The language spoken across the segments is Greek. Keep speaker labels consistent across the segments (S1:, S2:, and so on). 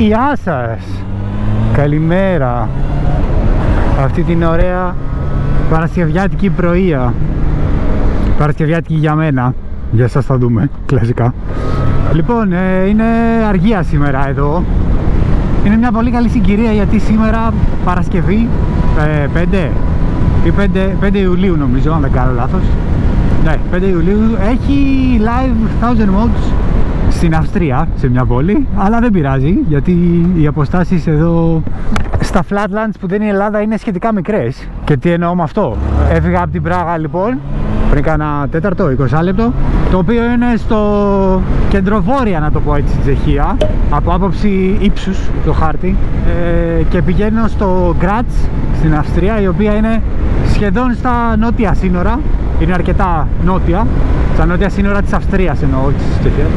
S1: Γεια σας! Καλημέρα! Αυτή την ωραία παρασκευιάτικη πρωία. Παρασκευιάτικη για μένα. Για σας θα δούμε, κλασικά. Λοιπόν, είναι αργία σήμερα εδώ. Είναι μια πολύ καλή συγκυρία γιατί σήμερα Παρασκευή 5 Ιουλίου νομίζω, αν δεν κάνω λάθος. Ναι, 5 Ιουλίου έχει live 1000 mods στην Αυστρία, σε μια πόλη, αλλά δεν πειράζει γιατί οι αποστάσεις εδώ στα Flatlands που δεν είναι Ελλάδα είναι σχετικά μικρές. Και τι εννοώ με αυτό? Έφυγα από την Πράγα λοιπόν πριν κάνα 20 λεπτό, το οποίο είναι στο κεντροβόρεια, να το πω έτσι, στην Τσεχία, από άποψη ύψους το χάρτη, και πηγαίνω στο Γκράτς στην Αυστρία, η οποία είναι σχεδόν στα νότια σύνορα, είναι αρκετά νότια, στα νότια σύνορα της Αυστρίας εννοώ, όχι της Τσεχίας,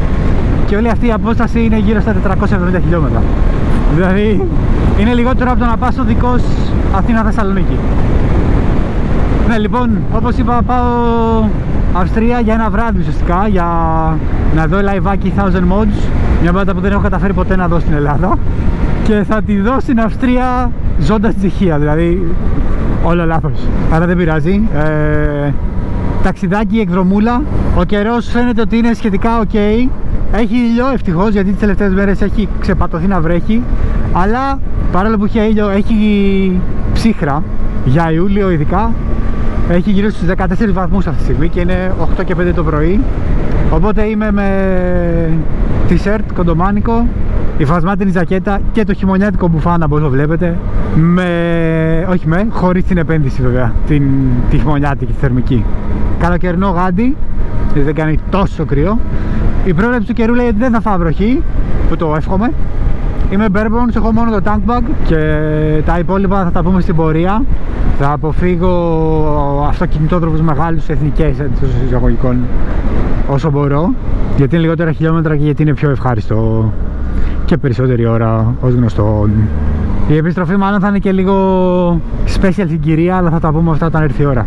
S1: και όλη αυτή η απόσταση είναι γύρω στα 470 χιλιόμετρα. Δηλαδή είναι λιγότερο από το να πας οδικός Αθήνα-Θεσσαλονίκη. Ναι, λοιπόν, όπως είπα, πάω Αυστρία για ένα βράδυ ουσιαστικά, για να δω liveάκι 1000 mods, μια μπάντα που δεν έχω καταφέρει ποτέ να δω στην Ελλάδα, και θα τη δω στην Αυστρία ζώντας στην Τσεχία, δηλαδή όλο λάθος, άρα δεν πειράζει. Ταξιδάκι, εκδρομούλα, ο καιρός φαίνεται ότι είναι σχετικά ok, έχει ήλιο ευτυχώς γιατί τις τελευταίες μέρες έχει ξεπατωθεί να βρέχει, αλλά παρόλο που έχει ήλιο έχει ψύχρα για Ιούλιο ειδικά. Έχει γύρω στους 14 βαθμούς αυτή τη στιγμή και είναι 8 και 5 το πρωί. Οπότε είμαι με t-shirt, κοντομάνικο, υφασμάτινη ζακέτα και το χειμωνιάτικο μπουφάν, όπως το βλέπετε. Χωρίς την επένδυση βέβαια, τη χειμωνιάτικη, τη θερμική. Καλοκαιρινό γάντι, δεν κάνει τόσο κρύο. Η πρόβλεψη του καιρού λέει ότι δεν θα φάω βροχή, που το εύχομαι. Είμαι barebones, έχω μόνο το tank bag και τα υπόλοιπα θα τα πούμε στην πορεία. Θα αποφύγω αυτοκινητόδρομους μεγάλους, εθνικές εντός εισαγωγικών, όσο μπορώ, γιατί είναι λιγότερα χιλιόμετρα και γιατί είναι πιο ευχάριστο και περισσότερη ώρα, ως γνωστό. Η επιστροφή μάλλον θα είναι και λίγο special συγκυρία, αλλά θα τα πούμε αυτά όταν έρθει η ώρα.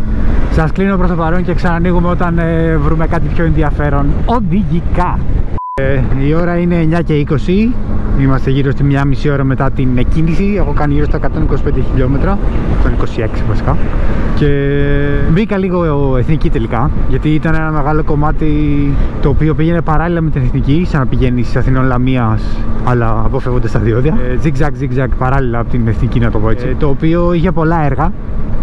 S1: Σας κλείνω προς το παρόν και ξανανοίγουμε όταν βρούμε κάτι πιο ενδιαφέρον οδηγικά. Η ώρα είναι 9 και 20. Είμαστε γύρω στη 1,5 ώρα μετά την εκκίνηση. Έχω κάνει γύρω στα 125 χιλιόμετρα, 126 βασικά. Και μπήκα λίγο εθνική τελικά, γιατί ήταν ένα μεγάλο κομμάτι το οποίο πήγαινε παράλληλα με την εθνική, σαν να πηγαίνεις Αθηνών Λαμίας, αλλά αποφεύγοντας τα διόδια. Zigzag παράλληλα από την εθνική, να το πω έτσι. Το οποίο είχε πολλά έργα,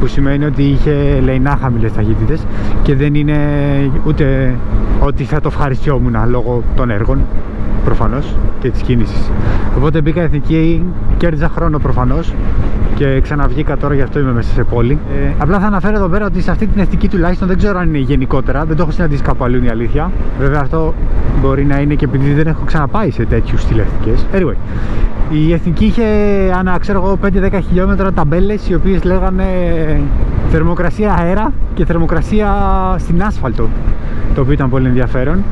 S1: που σημαίνει ότι είχε λεεινά χαμηλές ταχύτητες και δεν είναι ούτε ότι θα το ευχαριστιόμουν λόγω των έργων προφανώς και της κίνησης. Οπότε μπήκα εθνική, κέρδιζα χρόνο προφανώς και ξαναβγήκα τώρα, γι' αυτό είμαι μέσα σε πόλη. Απλά θα αναφέρω εδώ πέρα ότι σε αυτή την εθνική τουλάχιστον, δεν ξέρω αν είναι γενικότερα, δεν το έχω συναντήσει κάπου αλλού, είναι η αλήθεια. Βέβαια αυτό μπορεί να είναι και επειδή δεν έχω ξαναπάει σε τέτοιους στυλ-εθνικές. Anyway, η εθνική είχε ανά 5-10 χιλιόμετρα ταμπέλες οι οποίες λέγανε θερμοκρασία αέρα και θερμοκρασία στην άσφαλτο, το οποίο ήταν πολύ ενδιαφέρον.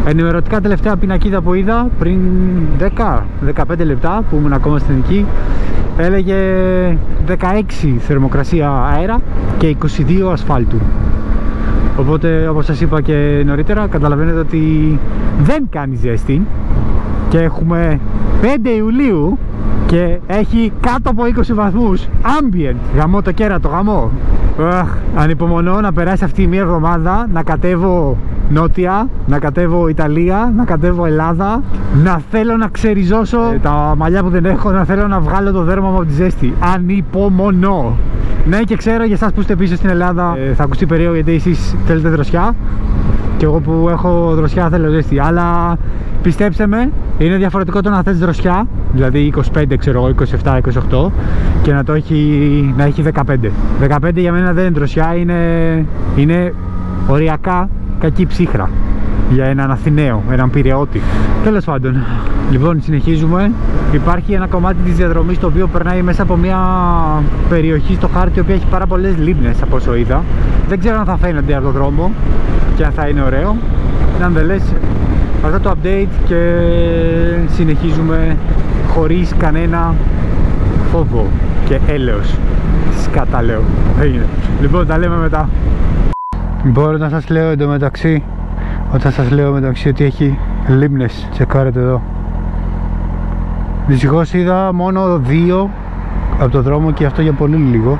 S1: Ενημερωτικά τελευταία πινακίδα που είδα πριν 10-15 λεπτά που ήμουν ακόμα στην εθνική, έλεγε 16 θερμοκρασία αέρα και 22 ασφάλτου. Οπότε, όπως σας είπα και νωρίτερα, καταλαβαίνετε ότι δεν κάνει ζέστη και έχουμε 5 Ιουλίου και έχει κάτω από 20 βαθμούς ambient. Γαμώ το κέρατο, γαμώ. Ανυπομονώ να περάσει αυτή η μία εβδομάδα, να κατέβω νότια, να κατέβω Ιταλία, να κατέβω Ελλάδα, να θέλω να ξεριζώσω τα μαλλιά που δεν έχω, να θέλω να βγάλω το δέρμα μου από τη ζέστη. Ανυπομονώ. Ναι, και ξέρω για εσάς που είστε πίσω στην Ελλάδα θα ακουστεί περίεργο γιατί εσείς θέλετε δροσιά και εγώ που έχω δροσιά θέλω ζέστη, αλλά πιστέψτε με, είναι διαφορετικό το να θες δροσιά, δηλαδή 25 ξέρω εγώ, 27-28, και να έχει 15. 15 για μένα δεν είναι δροσιά, είναι οριακά κακή ψύχρα για έναν Αθηναίο, έναν Πειραιώτη. Τέλος πάντων, λοιπόν, συνεχίζουμε. Υπάρχει ένα κομμάτι της διαδρομής το οποίο περνάει μέσα από μια περιοχή στο χάρτη η οποία έχει πάρα πολλές λίμνες από όσο είδα. Δεν ξέρω αν θα φαίνονται από τον δρόμο και αν θα είναι ωραίο. Nonetheless, αυτό το update και συνεχίζουμε χωρίς κανένα φόβο και έλεος. Σκατά λέω. Έγινε. Λοιπόν, τα λέμε μετά. Μπορώ να σας λέω εντωμεταξύ, όταν σας λέω μεταξύ ότι έχει λίμνες, τσεκάρετε εδώ. Δυστυχώς είδα μόνο 2 από το δρόμο και αυτό για πολύ λίγο.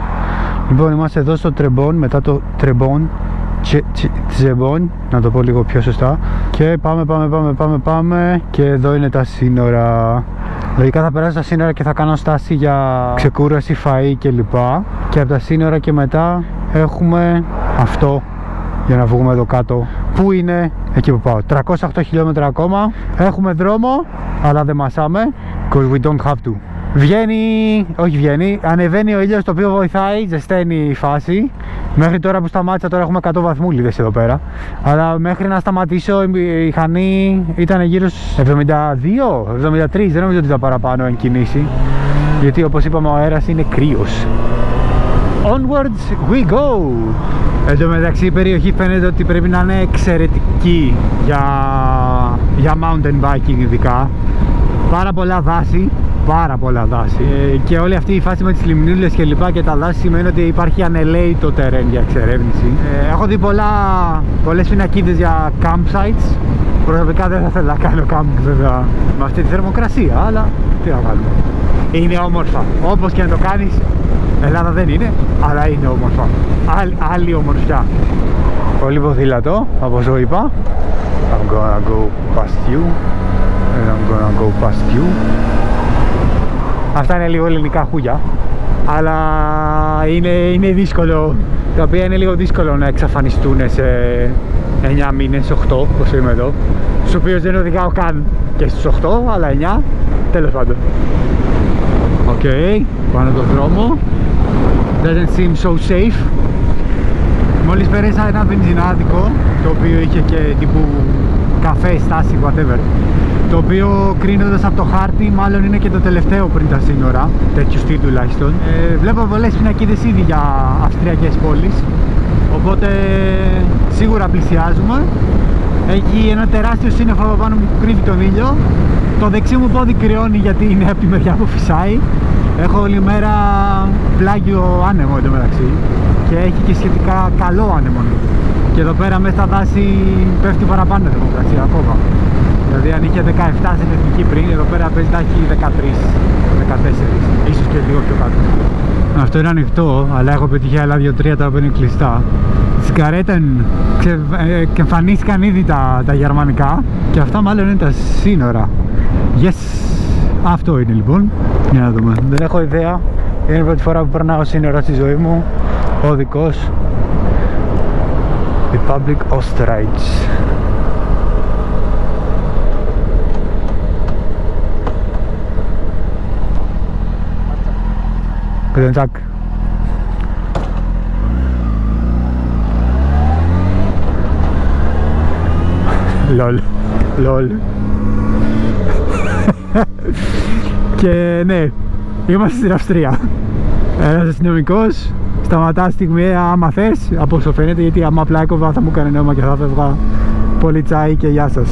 S1: Λοιπόν, είμαστε εδώ στο Τρεμπόν, μετά το Τρεμπόν, Τσεμπόν, να το πω λίγο πιο σωστά. Και πάμε και εδώ είναι τα σύνορα. Λογικά θα περάσω στα σύνορα και θα κάνω στάση για ξεκούραση, φαΐ κλπ. Και από τα σύνορα και μετά έχουμε αυτό για να βγούμε εδώ κάτω. Πού είναι? Εκεί που πάω. 308 χιλιόμετρα ακόμα. Έχουμε δρόμο, αλλά δεν μασάμε. Because we don't have to. Ανεβαίνει ο ήλιος, το οποίο βοηθάει, ζεσταίνει η φάση. Μέχρι τώρα που σταμάτησα, τώρα έχουμε 100 βαθμούλιδες εδώ πέρα. Αλλά μέχρι να σταματήσω η Χανή ήταν γύρω στους 72-73, δεν νομίζω ότι ήταν παραπάνω εν κινήσει. Γιατί όπως είπαμε ο αέρας είναι κρύος. Onwards we go! Εν τω μεταξύ η περιοχή φαίνεται ότι πρέπει να είναι εξαιρετική για mountain biking ειδικά. Πάρα πολλά δάση και όλη αυτή η φάση με τις λιμνούλες και λοιπά και τα δάση σημαίνει ότι υπάρχει ανελαίητο terrain για εξερεύνηση. Έχω δει πολλές πινακίδες για campsites. Προσωπικά δεν θα ήθελα να κάνω camping βέβαια με αυτή τη θερμοκρασία, αλλά τι να βάλουμε. Είναι όμορφα, όπως και να το κάνεις. Ελλάδα δεν είναι, αλλά είναι όμορφα. Άλλη ομορφιά. Πολύ ποδήλατο, όπως το είπα. I'm gonna go past you and I'm gonna go past you. Αυτά είναι λίγο ελληνικά χούγια, αλλά είναι δύσκολο, τα οποία είναι λίγο δύσκολο να εξαφανιστούν σε 9 μήνες, 8, όσο είμαι εδώ, στους οποίους δεν οδηγάω καν και στους 8, αλλά 9, τέλος πάντων. Οκ, πάνω το δρόμο, doesn't seem so safe. Μόλις πέρασα ένα βενζινάδικο, το οποίο είχε και τύπου καφέ, στάση, whatever, το οποίο κρίνοντας από το χάρτη μάλλον είναι και το τελευταίο πριν τα σύνορα, τέτοιου στυλ τουλάχιστον. Βλέπω πολλές πινακίδες ήδη για αυστριακές πόλεις, οπότε σίγουρα πλησιάζουμε. Έχει ένα τεράστιο σύννεφο από πάνω που κρύβει τον ήλιο. Το δεξί μου πόδι κρυώνει γιατί είναι από τη μεριά που φυσάει. Έχω όλη μέρα πλάγιο άνεμο εντωμεταξύ και έχει και σχετικά καλό άνεμο. Και εδώ πέρα μέσα στα δάση πέφτει παραπάνω η θερμοκρασία ακόμα. Δηλαδή αν είχε 17 στην εθνική πριν, εδώ πέρα παίζει να έχει 13-14, ίσως και λίγο πιο κάτω. Αυτό είναι ανοιχτό, αλλά έχω πετύχει άλλα 2-3 τα οποία είναι κλειστά. Στην Καρέτεν εμφανίστηκαν ήδη τα γερμανικά και αυτά μάλλον είναι τα σύνορα. Yes! Αυτό είναι λοιπόν. Για να δούμε. Δεν έχω ιδέα. Είναι η πρώτη φορά που περνάω σύνορα στη ζωή μου. Οδικός Republic Österreich. Guten Tag. Lol. Και ναι, είμαστε στην Αυστρία. Ένας αστυνομικός σταματά στιγμή άμα θες, από όσο φαίνεται, γιατί άμα απλά έκοβα θα μου έκανε νόημα και θα φεύγα πολύ τσάι και γεια σας.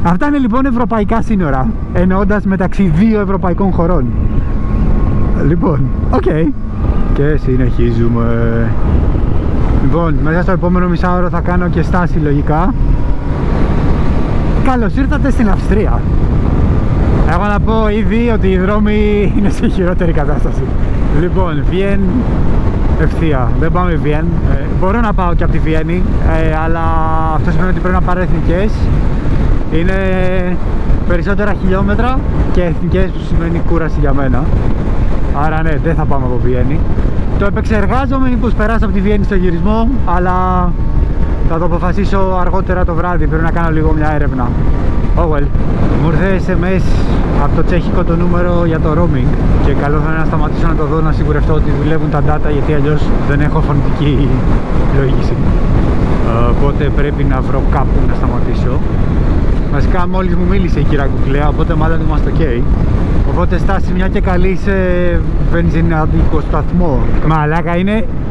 S1: Αυτά είναι λοιπόν ευρωπαϊκά σύνορα, εννοώντας μεταξύ δύο ευρωπαϊκών χωρών. Λοιπόν, οκ. Και συνεχίζουμε. Λοιπόν, μέσα στο επόμενο μισάωρο θα κάνω και στάση λογικά. Καλώς ήρθατε στην Αυστρία. Έχω να πω ήδη ότι οι δρόμοι είναι σε χειρότερη κατάσταση. Λοιπόν, Βιέν ευθεία, δεν πάμε Βιέν. Μπορώ να πάω και από τη Βιέννη, αλλά αυτό σημαίνει ότι πρέπει να πάρω εθνικές. Είναι περισσότερα χιλιόμετρα και εθνικές, που σημαίνει κούραση για μένα. Άρα ναι, δεν θα πάμε από Βιέννη. Το επεξεργάζομαι μήπως περάσω από τη Βιέννη στο γυρισμό, αλλά θα το αποφασίσω αργότερα το βράδυ, πρέπει να κάνω λίγο μια έρευνα. Oh well. Μου ήρθε SMS από το τσέχικο το νούμερο για το roaming και καλό θα είναι να σταματήσω να το δω, να σιγουρευτώ ότι δουλεύουν τα data, γιατί αλλιώς δεν έχω φωνητική πλοήγηση. Οπότε πρέπει να βρω κάπου να σταματήσω. Βασικά μόλις μου μίλησε η κυρία Κουκλέα, οπότε μάλλον είμαστε ok. Οπότε στάση μια και καλή σε βενζινάδικο σταθμό. Μαλάκα,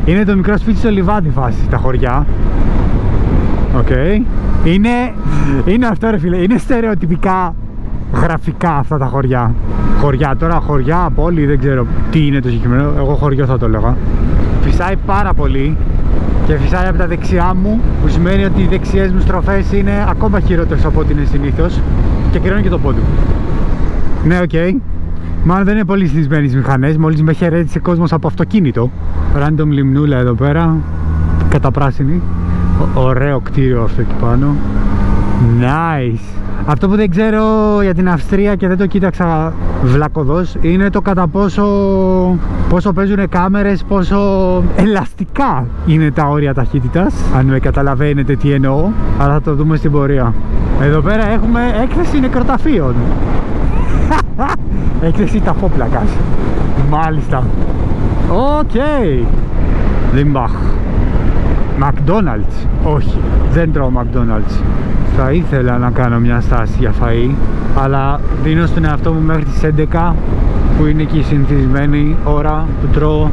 S1: είναι το μικρό σπίτι στο λιβάδι φάση, τα χωριά. Οκ. Είναι αυτό ρε φίλε, είναι στερεοτυπικά γραφικά αυτά τα χωριά. Χωριά, πόλη, δεν ξέρω τι είναι το συγκεκριμένο, εγώ χωριό θα το έλεγα. Φυσάει πάρα πολύ και φυσάει από τα δεξιά μου, που σημαίνει ότι οι δεξιές μου στροφές είναι ακόμα χειρότερες από ό,τι είναι συνήθως και κρίνω και το πόδι μου. Ναι, οκ. Μάλλον δεν είναι πολύ συνηθισμένοι στις μηχανές. Μόλις με χαιρέτησε κόσμος από αυτοκίνητο. Random λιμνούλα εδώ πέρα. Καταπράσινη. Ωραίο κτίριο αυτό εκεί πάνω. Nice. Αυτό που δεν ξέρω για την Αυστρία και δεν το κοίταξα βλακωδώς είναι το κατά πόσο παίζουν κάμερες, πόσο ελαστικά είναι τα όρια ταχύτητας. Αν με καταλαβαίνετε τι εννοώ, αλλά θα το δούμε στην πορεία. Εδώ πέρα έχουμε έκθεση νεκροταφείων. Έκθεση ταφόπλακας. Μάλιστα. Οκ. Limbach. McDonald's. Όχι, δεν τρώω McDonald's. Θα ήθελα να κάνω μια στάση για φαΐ, αλλά δίνω στον εαυτό μου μέχρι τις 11, που είναι και η συνηθισμένη ώρα που τρώω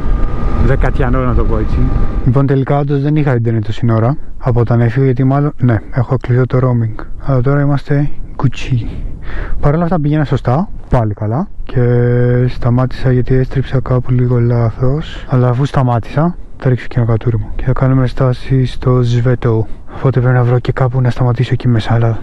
S1: δεκατιανό, να το πω έτσι. Λοιπόν, τελικά όντως δεν είχα ίντερνετ τόση ώρα από όταν έφυγα, γιατί μάλλον, ναι, έχω κλείσει το roaming. Αλλά τώρα είμαστε κουτσί. Παρ' όλα αυτά πήγαινα σωστά, πάλι καλά. Και σταμάτησα γιατί έστριψα κάπου λίγο λάθος. Αλλά αφού σταμάτησα, θα ρίξω και ένα κατούριμο. Και θα κάνουμε στάση στο Σβέτο. Οπότε πρέπει να βρω και κάπου να σταματήσω εκεί μέσα. Αλλά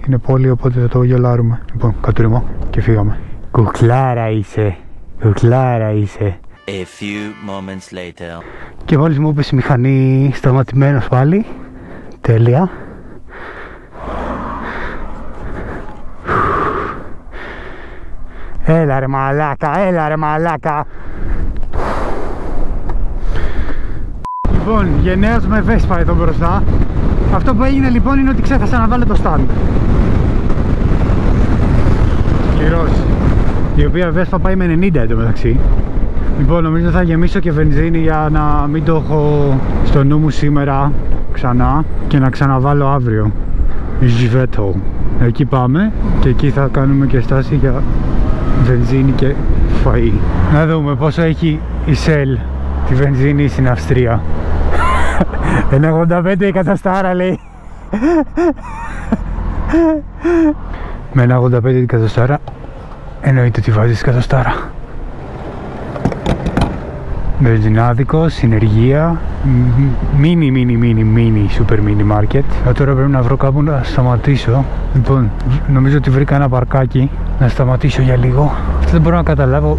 S1: είναι πόλη, οπότε θα το γελάρουμε. Λοιπόν, κατούριμο και φύγαμε. Κουκλάρα είσαι. Κουκλάρα είσαι.
S2: A few moments later.
S1: Και μόλις μου είπες η μηχανή σταματημένος πάλι. Τέλεια. Έλα ρε μαλάκα, έλα ρε μαλάκα. Λοιπόν, γενναίος με Vespa εδώ μπροστά. Αυτό που έγινε λοιπόν είναι ότι ξέχασα να βάλω το stand. Κυρός. Η οποία Vespa πάει με 90 εντωμεταξύ. Λοιπόν, νομίζω θα γεμίσω και βενζίνη για να μην το έχω στο νου μου σήμερα ξανά και να ξαναβάλω αύριο. Σβέτο. Εκεί πάμε και εκεί θα κάνουμε και στάση για βενζίνη και φαΐ. Να δούμε πόσο έχει η Shell τη βενζίνη στην Αυστρία. 1,85 εκατοστάρα λέει. Με 1,85 εκατοστάρα εννοείται ότι βάζεις εκατοστάρα. Βενζινάδικο, συνεργεία, μίνι σούπερ μίνι μάρκετ. Τώρα πρέπει να βρω κάπου να σταματήσω. Λοιπόν, νομίζω ότι βρήκα ένα παρκάκι να σταματήσω για λίγο. Αυτό δεν μπορώ να καταλάβω.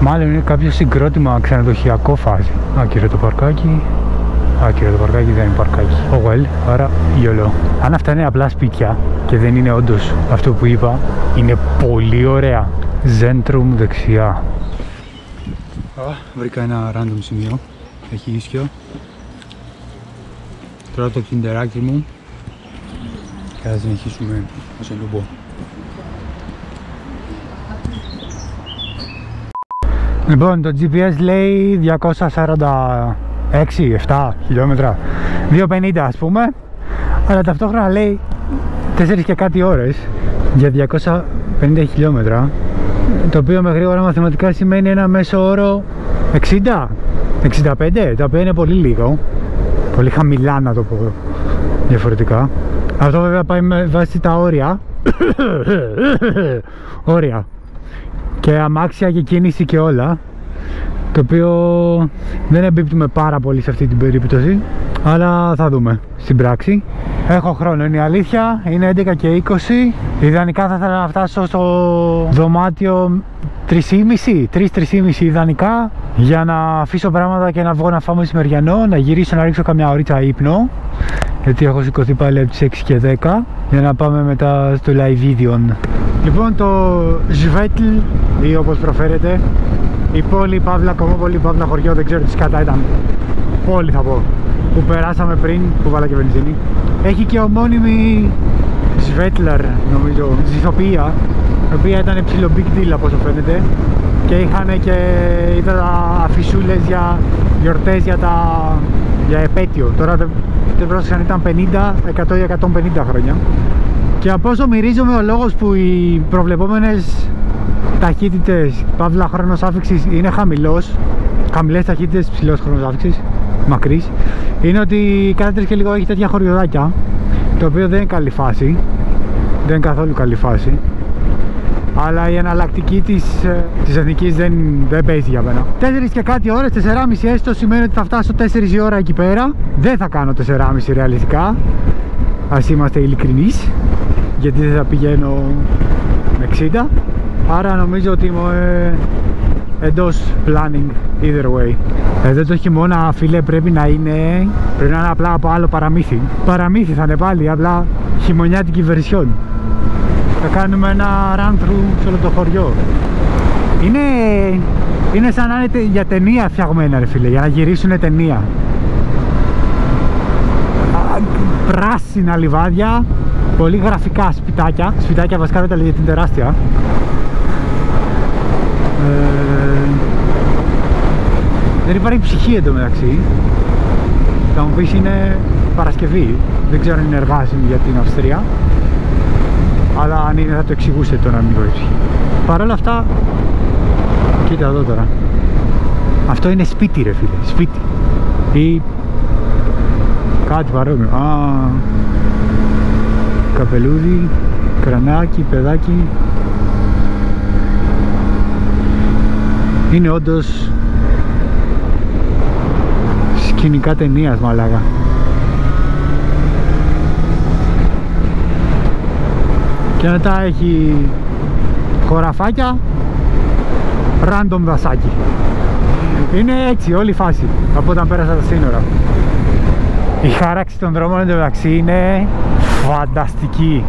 S1: Μάλλον είναι κάποιο συγκρότημα ξενοδοχειακό φάση. Άκυρο το παρκάκι. Άκυρο το παρκάκι, δεν είναι παρκάκι. Oh well, άρα γιολό. Αν αυτά είναι απλά σπίτια και δεν είναι όντως αυτό που είπα, είναι πολύ ωραία. Zentrum δεξιά. Βρήκα ένα random σημείο. Έχει ίσιο. Τρώω το κιντεράκι μου και θα συνεχίσουμε όσο το πω. Λοιπόν, το GPS λέει 246-7 χιλιόμετρα, 250 ας πούμε, αλλά ταυτόχρονα λέει 4 και κάτι ώρες για 250 χιλιόμετρα, το οποίο με γρήγορα μαθηματικά σημαίνει ένα μέσο όρο 60, 65, το οποίο είναι πολύ λίγο, πολύ χαμηλά να το πω διαφορετικά. Αυτό βέβαια πάει με βάση τα όρια όρια και αμάξια και κίνηση και όλα, το οποίο δεν εμπίπτουμε πάρα πολύ σε αυτή την περίπτωση, αλλά θα δούμε στην πράξη. Έχω χρόνο, είναι η αλήθεια, είναι 11 και 20. Ιδανικά θα ήθελα να φτάσω στο δωμάτιο 3,5 ιδανικά, για να αφήσω πράγματα και να βγω να φάω μεσημεριανό, να γυρίσω να ρίξω καμιά ωρίτσα ύπνο, γιατί έχω σηκωθεί πάλι από τις 6 και 10 για να πάμε μετά στο live video. Λοιπόν, το Σβέτλ, ή όπως προφέρεται, η πόλη, παύλα, κομμόπολη, παύλα, χωριό, δεν ξέρω τι σκάτα ήταν, πόλη θα πω, που περάσαμε πριν, που βάλα και βενζίνη, έχει και ομώνυμη Σβέτλαρ, νομίζω, ζυθοποιία, η οποία ήταν ψηλό big deal από όσο φαίνεται, και είχαν και είδα αφισούλες για γιορτές για επέτειο. Τώρα δεν πρόσεξαν, ήταν 50, 100 ή 150 χρόνια. Και από όσο μυρίζομαι, ο λόγος που οι προβλεπόμενες ταχύτητες, παύλα χρόνος άφηξης, είναι χαμηλές ταχύτητες, ψηλός χρόνος άφηξης, μακρύς, είναι ότι κάθε 3 και λίγο έχει τέτοια χωριοδάκια, το οποίο δεν είναι καλή φάση, δεν είναι καθόλου καλή φάση, αλλά η εναλλακτική της εθνικής δεν παίζει για μένα. 4 και κάτι ώρες, 4,5 έστω, σημαίνει ότι θα φτάσω 4 η ώρα εκεί πέρα. Δεν θα κάνω 4,5 ρεαλιστικά, ας είμαστε ειλικρινείς, γιατί δεν θα πηγαίνω με 60, Άρα νομίζω ότι είμαι εντός planning either way. Εδώ το χειμώνα, φίλε, πρέπει να είναι απλά από άλλο παραμύθι. Παραμύθι θα είναι πάλι, απλά χειμωνιάτικη version. Θα κάνουμε ένα run through σε όλο το χωριό. Είναι σαν να είναι για ταινία φτιαγμένα, ρε φίλε, για να γυρίσουν ταινία. Πράσινα λιβάδια, πολύ γραφικά σπιτάκια. Σπιτάκια βασικά δεν τα λέγεται, την τεράστια. Δεν υπάρχει ψυχή εντωμεταξύ. Θα μου πεις είναι Παρασκευή. Δεν ξέρω αν είναι εργάσιμη για την Αυστρία, αλλά αν είναι θα το εξηγούσε το να μην υπάρχει ψυχή. Παρ' όλα αυτά, κοίτα εδώ τώρα. Αυτό είναι σπίτι, ρε φίλε, σπίτι. Ή κάτι παρόμοιο. Καπελούδι, κρανάκι, παιδάκι. Είναι όντως σκηνικά ταινίας, μαλάκα. Και μετά έχει χωραφάκια, random δασάκι. Είναι έτσι όλη η φάση από όταν πέρασα τα σύνορα. Η χάραξη των δρόμων εντωμεταξύ είναι φανταστική.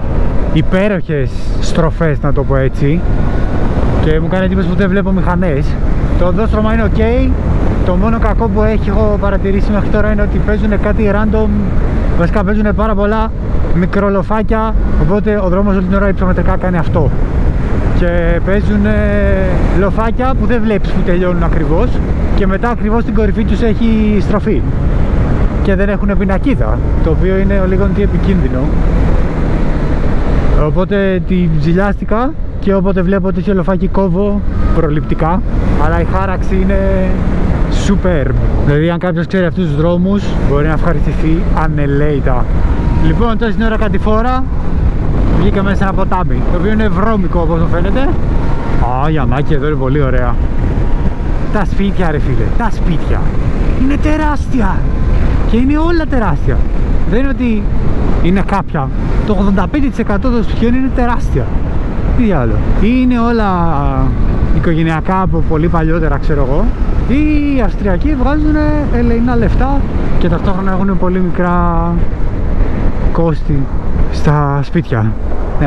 S1: Υπέροχες στροφές, να το πω έτσι. Και μου κάνει εντύπωση που δεν βλέπω μηχανές. Το οδόστρωμα είναι ok. Το μόνο κακό που έχω παρατηρήσει μέχρι τώρα είναι ότι παίζουν κάτι random. Βασικά παίζουν πάρα πολλά μικρολοφάκια. Οπότε ο δρόμος όλη την ώρα υψομετρικά κάνει αυτό. Και παίζουν λοφάκια που δεν βλέπεις που τελειώνουν ακριβώς. Και μετά ακριβώς στην κορυφή τους έχει στροφή. Και δεν έχουν πινακίδα, το οποίο είναι λίγο επικίνδυνο. Οπότε την ζηλιάστηκα και όποτε βλέπω τέτοιο λοφάκι κόβω προληπτικά. Αλλά η χάραξη είναι superb. Δηλαδή αν κάποιος ξέρει αυτούς τους δρόμους μπορεί να ευχαριστηθεί ανελαίητα. Λοιπόν, τώρα στην ώρα Κατηφόρα βγήκα μέσα σε ένα ποτάμι, το οποίο είναι βρώμικο όπως μου φαίνεται. Γιαμάκι εδώ είναι πολύ ωραία. Τα σπίτια, ρε φίλε, τα σπίτια είναι τεράστια. Και είναι όλα τεράστια. Δεν είναι ότι είναι κάποια. Το 85% των σπιτιών είναι τεράστια. Τι άλλο. Ή είναι όλα οικογενειακά από πολύ παλιότερα, ξέρω εγώ. Ή οι Αυστριακοί βγάζουν ελεηνά λεφτά και ταυτόχρονα έχουν πολύ μικρά κόστη στα σπίτια.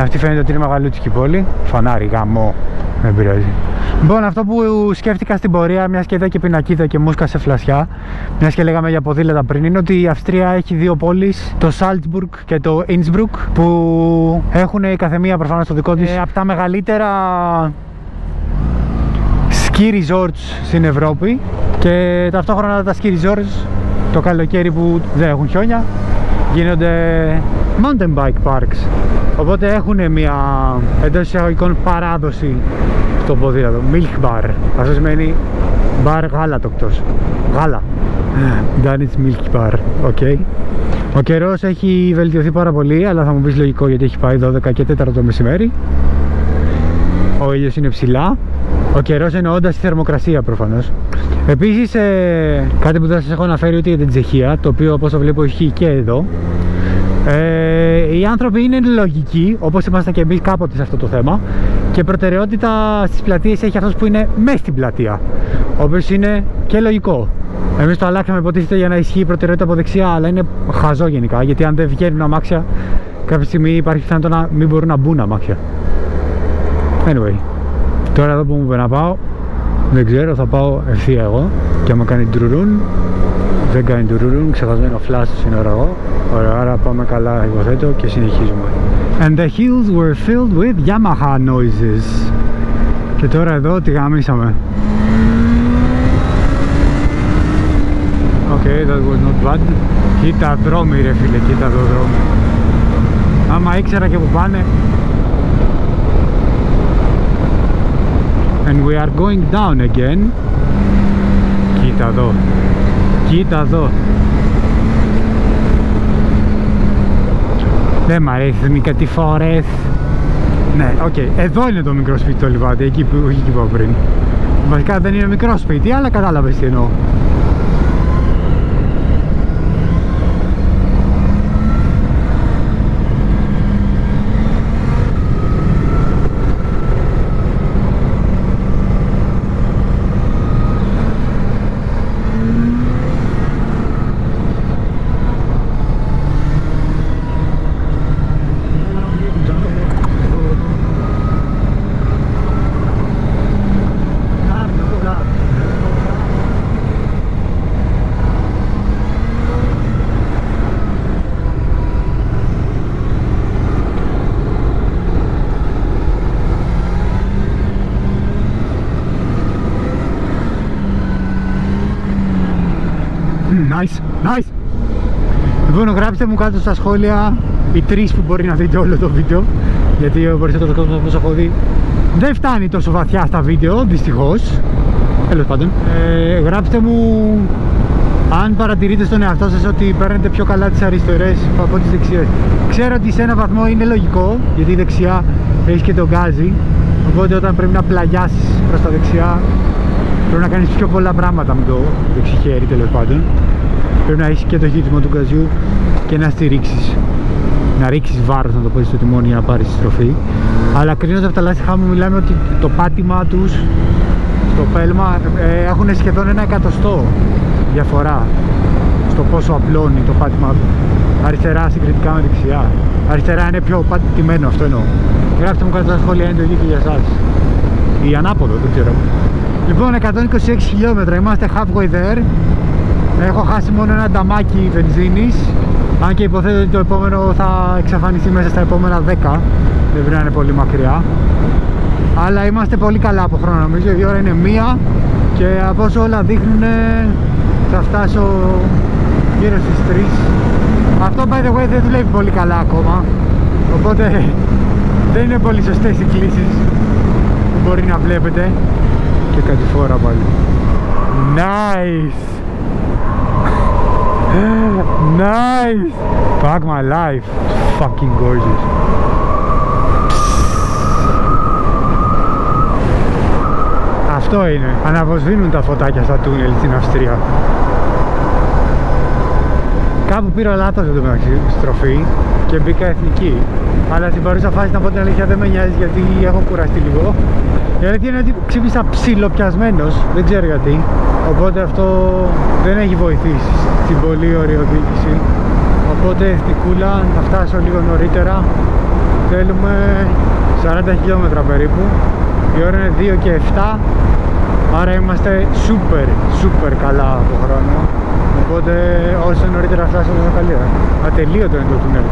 S1: Αυτή φαίνεται ότι είναι μεγαλούτσικη πόλη. Φανάρι, γαμό. Δεν πειράζει. Λοιπόν, αυτό που σκέφτηκα στην πορεία, μιας και είδα και πινακίδα και μούσκα σε φλασιά, μιας και λέγαμε για ποδήλατα πριν, είναι ότι η Αυστρία έχει δύο πόλεις, το Salzburg και το Innsbruck, που έχουν η καθεμία προφανώς το δικό της από τα μεγαλύτερα ski resorts στην Ευρώπη. Και ταυτόχρονα τα ski resorts το καλοκαίρι που δεν έχουν χιόνια γίνονται mountain bike parks. Οπότε έχουν μια εντός εισαγωγικών παράδοση στο ποδήλατο. Milk bar. Αυτό σημαίνει bar γάλατοκτος. Γάλα. Danish milk bar. Okay. Ο καιρός έχει βελτιωθεί πάρα πολύ, αλλά θα μου πεις λογικό γιατί έχει πάει 12 και 4 το μεσημέρι. Ο ήλιος είναι ψηλά. Ο καιρός εννοώντας τη θερμοκρασία προφανώς. Επίσης κάτι που δεν σας έχω αναφέρει ούτε για την Τσεχία, το οποίο όπως το βλέπω ισχύει και εδώ. Οι άνθρωποι είναι λογικοί, όπως ήμασταν και εμείς κάποτε σε αυτό το θέμα, και προτεραιότητα στις πλατείες έχει αυτός που είναι μέσα στην πλατεία, ο οποίος είναι και λογικό. Εμείς το αλλάξαμε υποτίθεται για να ισχύει η προτεραιότητα από δεξιά, αλλά είναι χαζό γενικά, γιατί αν δεν βγαίνουν αμάξια κάποια στιγμή υπάρχει πιθανότητα να μην μπορούν να μπουν αμάξια. Anyway, τώρα εδώ που μου είπε να πάω δεν ξέρω, θα πάω ευθεία εγώ, και άμα κάνει ντουρουρούν, δεν κάνει ντουρουρούν, ξεχασμένο φλάσ είναι ωραίο. Ωραία, άρα πάμε καλά, υποθέτω, και συνεχίζουμε. And the hills were filled with Yamaha noises. Και τώρα εδώ τη γαμίσαμε. Okay, that was not bad. Κοίτα δρόμοι ρε φίλε, κοίτα εδώ δρόμοι. Άμα ήξερα και που πάνε. And we are going down again. Κοίτα εδώ. Κοίτα εδώ. Δεν μ' αρέσει κάτι φορές. Ναι, οκ. Εδώ είναι το μικρό σπίτι το λιβάδι, εκεί που είπα πριν. Βασικά δεν είναι μικρό σπίτι, αλλά κατάλαβες τι εννοώ. Λοιπόν, γράψτε μου κάτω στα σχόλια οι 3 που μπορεί να δείτε όλο το βίντεο, γιατί ο περισσότερος κόσμος όπως έχω δει δεν φτάνει τόσο βαθιά στα βίντεο, δυστυχώς. Τέλος πάντων, γράψτε μου αν παρατηρείτε στον εαυτό σας ότι παίρνετε πιο καλά τις αριστερές από τις δεξιές. Ξέρω ότι σε ένα βαθμό είναι λογικό, γιατί η δεξιά έχει και τον γκάζι, οπότε όταν πρέπει να πλαγιάσεις προς τα δεξιά πρέπει να κάνεις πιο πολλά πράγματα με το δεξιχέρι, τέλος πάντων. Πρέπει να έχεις και το χύτισμα του γκαζιού και να στηρίξεις, να ρίξεις βάρος, να το πω, στο τιμόνι για να πάρεις στροφή. Αλλά κρίνοντας από τα λάστιχά μου μιλάμε ότι το πάτημα τους στο πέλμα έχουν σχεδόν 1 εκατοστό διαφορά στο πόσο απλώνει το πάτημα αριστερά συγκριτικά με δεξιά. Αριστερά είναι πιο πατημένο, αυτό εννοώ. Γράψτε μου κάτω στα σχόλια, είναι το ίδιο και για εσάς. Ή ανάποδο, δεν ξέρω. Λοιπόν, 126 χιλιόμετρα, είμαστε halfway there. Έχω χάσει μόνο ένα νταμάκι βενζίνης, αν και υποθέτω ότι το επόμενο θα εξαφανιστεί μέσα στα επόμενα 10. Δεν πρέπει να είναι πολύ μακριά. Αλλά είμαστε πολύ καλά από χρόνο, νομίζω. Η ώρα είναι 1 και από όσο όλα δείχνουν θα φτάσω γύρω στις 3. Αυτό, by the way, δεν δουλεύει πολύ καλά ακόμα, οπότε δεν είναι πολύ σωστές οι κλήσεις που μπορεί να βλέπετε. Και κάτι φορά πάλι. Nice! Nice! Fuck my life! Fucking gorgeous! Αυτό είναι. Αναβοσβήνουν τα φωτάκια στα τούνελ στην Αυστρία. Κάπου πήρα λάθος εδώ μεταξύ στροφή και μπήκα εθνική. Αλλά στην παρούσα φάση, να πω την αλήθεια, δεν με νοιάζει γιατί έχω κουραστεί λίγο. Η αλήθεια είναι ότι ξύπνησα ψιλοπιασμένος, δεν ξέρω γιατί. Οπότε αυτό δεν έχει βοηθήσει στην πολύ ωραία οδήγηση. Οπότε εθνικούλα, να φτάσω λίγο νωρίτερα. Θέλουμε 40 χιλιόμετρα περίπου. Η ώρα είναι 2 και 7. Άρα είμαστε super καλά από χρόνο. Οπότε όσο νωρίτερα φτάσω τόσο καλύτερα. Ατελείωτο είναι το τούνελ.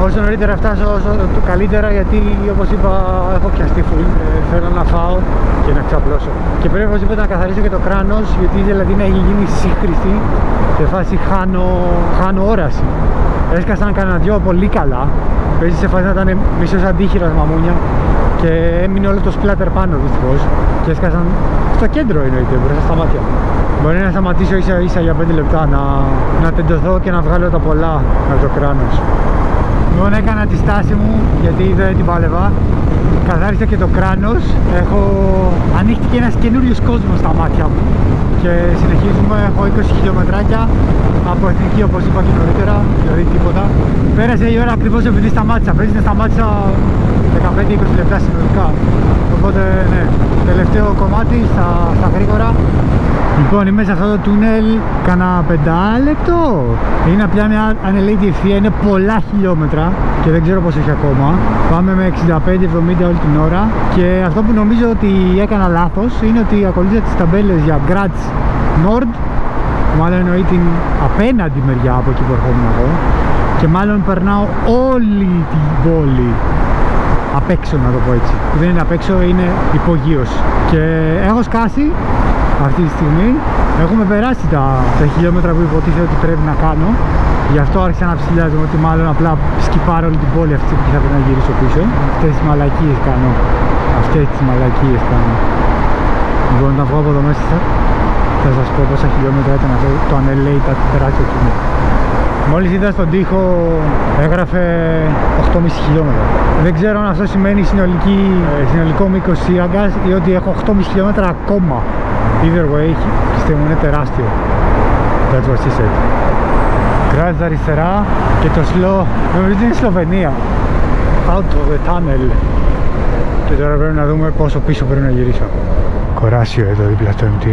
S1: Όσο νωρίτερα φτάσω όσο το καλύτερα, γιατί όπως είπα έχω πιαστεί full. Θέλω να φάω και να ξαπλώσω. Και πρέπει οπωσδήποτε να καθαρίσω και το κράνος, γιατί δηλαδή να έχει γίνει σύγκριστη. Σε φάση χάνω όραση. Έσκασαν κανένα δυο πολύ καλά. Παίζει σε φάση να ήταν μισός αντίχειρας μαμούνια. Και έμεινε όλο το splatter πάνω δυστυχώς. Και έσκασαν στο κέντρο, εννοείται, μπροστά στα μάτια μου. Μπορεί να σταματήσω ίσα για 5 λεπτά να τεντωθώ και να βγάλω τα πολλά από το κράνος. Λοιπόν, έκανα τη στάση μου γιατί δεν την πάλευα. Καθάρισα και το κράνος. Ανοίχτηκε ένας καινούριος κόσμος στα μάτια μου. Και συνεχίζουμε, έχω 20 χιλιομετράκια από εθνική, όπως είπα και νωρίτερα, δηλαδή τίποτα. Πέρασε η ώρα ακριβώς επειδή σταμάτησα. Πρέπει να σταμάτησα 15-20 λεπτά συνολικά. Οπότε ναι, τελευταίο κομμάτι στα γρήγορα. Λοιπόν, είμαι σε αυτό το τούνελ κάνα 5 λεπτό. Είναι απλά μια ανελαίτη ευθεία, είναι πολλά χιλιόμετρα και δεν ξέρω πως έχει ακόμα. Πάμε με 65-70 όλη την ώρα. Και αυτό που νομίζω ότι έκανα λάθος είναι ότι ακολούθησα τις ταμπέλες για Graz Nord, μάλλον εννοεί την απέναντι μεριά από εκεί που ερχόμουν εγώ, και μάλλον περνάω όλη την πόλη απ' έξω, να το πω έτσι. Δεν είναι απ' έξω, είναι υπογείως. Και έχω σκάσει αυτή τη στιγμή. Έχουμε περάσει τα χιλιόμετρα που υποτίθεται ότι πρέπει να κάνω. Γι' αυτό άρχισα να ψηλιάζομαι ότι μάλλον απλά σκυπάρω όλη την πόλη αυτή που θα πρέπει να γυρίσω πίσω. Αυτές τις μαλακίες κάνω. Λοιπόν, να βγω από εδώ μέσα θα σας πω πόσα χιλιόμετρα ήταν αυτό το ανελέητα τεράστιο τούνελ. Μόλις είδα στον τοίχο έγραφε 8,5 χιλιόμετρα. Δεν ξέρω αν αυτό σημαίνει συνολικό μήκος σύραγγας ή ότι έχω 8,5 χιλιόμετρα ακόμα. Either way, πιστεύω είναι τεράστιο. That's what she said. Κράτησα αριστερά και το slow, νομίζω είναι Σλοβενία. Out of the tunnel. Και τώρα πρέπει να δούμε πόσο πίσω πρέπει να γυρίσω. Κοράσιο εδώ δίπλα στο MT.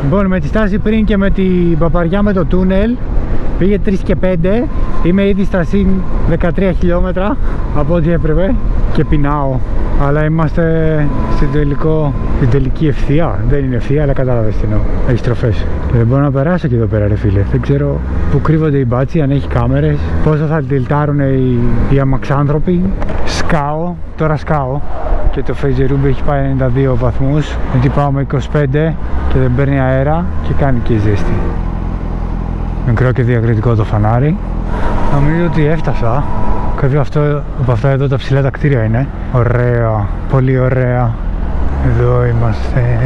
S1: Λοιπόν, με τη στάση πριν και με την παπαριά με το τούνελ πήγε 3 και 5. Είμαι ήδη στα συν 13 χιλιόμετρα από ό,τι έπρεπε και πεινάω. Αλλά είμαστε στην τελική ευθεία. Δεν είναι ευθεία, αλλά κατάλαβες τι εννοώ. Έχει στροφές. Και δεν μπορώ να περάσω και εδώ πέρα, ρε φίλε. Δεν ξέρω πού κρύβονται οι μπάτσοι, αν έχει κάμερες, πόσο θα τιλτάρουν οι αμαξάνθρωποι. Σκάω, τώρα σκάω. Και το Φέιζερούμπ έχει πάει 92 βαθμούς. Γιατί πάω με 25 και δεν παίρνει αέρα και κάνει και ζέστη. Μικρό και διακριτικό το φανάρι. Νομίζω ότι έφτασα. Κάποιο από αυτά εδώ τα ψηλά τα κτίρια είναι. Ωραία, πολύ ωραία. Εδώ είμαστε.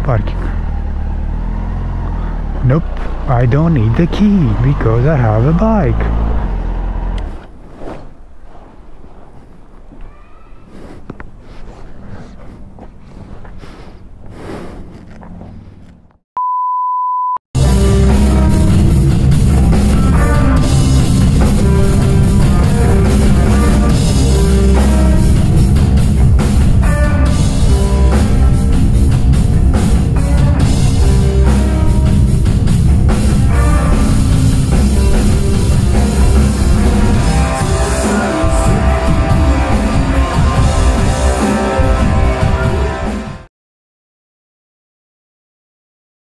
S1: Parking. Nope, I don't need the key because I have a bike.